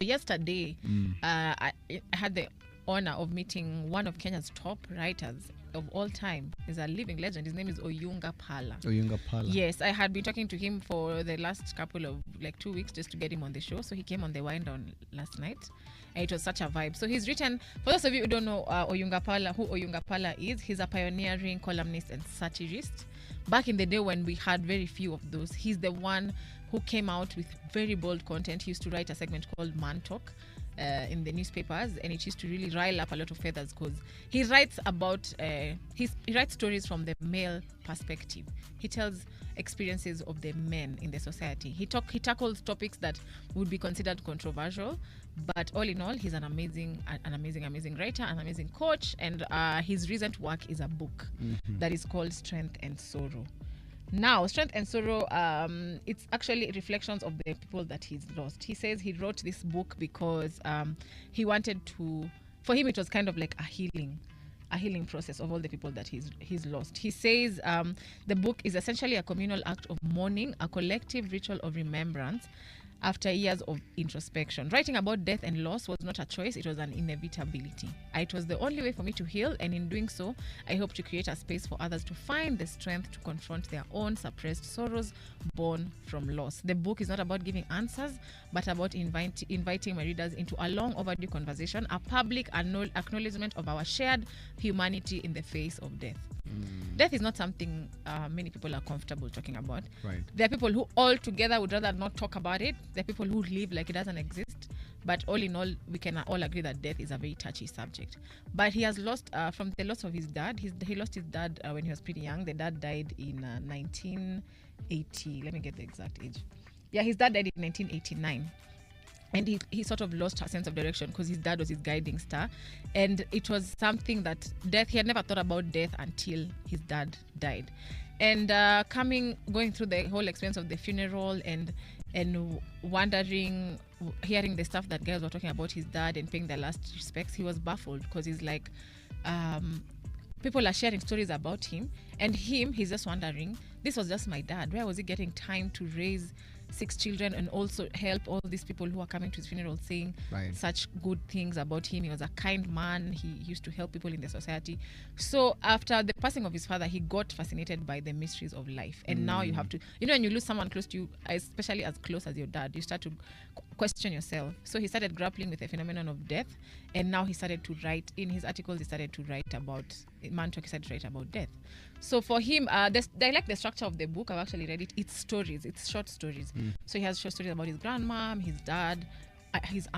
Yesterday, I had the honor of meeting one of Kenya's top writers of all time. He's a living legend. His name is Oyunga Pala. Oyunga Pala. Yes, I had been talking to him for the last couple of 2 weeks just to get him on the show. So he came on the wind down last night. And it was such a vibe. So he's written, for those of you who don't know Oyunga Pala, who Oyunga Pala is, he's a pioneering columnist and satirist. Back in the day when we had very few of those, he's the one who came out with very bold content. He used to write a segment called Man Talk in the newspapers, and it used to really rile up a lot of feathers because he writes about he writes stories from the male perspective. He tells experiences of the men in the society. He tackles topics that would be considered controversial, but all in all, he's an amazing writer, an amazing coach, and his recent work is a book that is called Strength and Sorrow. Now, Strength and Sorrow, it's actually reflections of the people that he's lost. He says he wrote this book because he wanted to, for him it was kind of like a healing process of all the people that he's lost. He says the book is essentially a communal act of mourning, a collective ritual of remembrance after years of introspection. Writing about death and loss was not a choice, it was an inevitability. It was the only way for me to heal, and in doing so, I hope to create a space for others to find the strength to confront their own suppressed sorrows born from loss. The book is not about giving answers, but about inviting my readers into a long overdue conversation, a public acknowledgement of our shared humanity in the face of death. Death is not something many people are comfortable talking about. Right. There are people who altogether would rather not talk about it. There are people who live like it doesn't exist. But all in all, we can all agree that death is a very touchy subject. But he has lost, from the loss of his dad, he lost his dad when he was pretty young. The dad died in 1980. Let me get the exact age. Yeah, his dad died in 1989. And he sort of lost a sense of direction because his dad was his guiding star. And it was something that he had never thought about death until his dad died. And going through the whole experience of the funeral and wondering, hearing the stuff that guys were talking about his dad and paying their last respects, he was baffled because he's like, people are sharing stories about him. And he's just wondering, this was just my dad. Where was he getting time to raise 6 children and also help all these people who are coming to his funeral saying such good things about him? He was a kind man. He used to help people in the society. So after the passing of his father, he got fascinated by the mysteries of life. And now you have to, when you lose someone close to you, especially as close as your dad, you start to question yourself. So he started grappling with the phenomenon of death. And now he started to write, in his articles, he started to write about, Man Talk, he started to write about death. So for him, I like the structure of the book. I've actually read it. It's stories. It's short stories. So he has short stories about his grandmom, his dad, his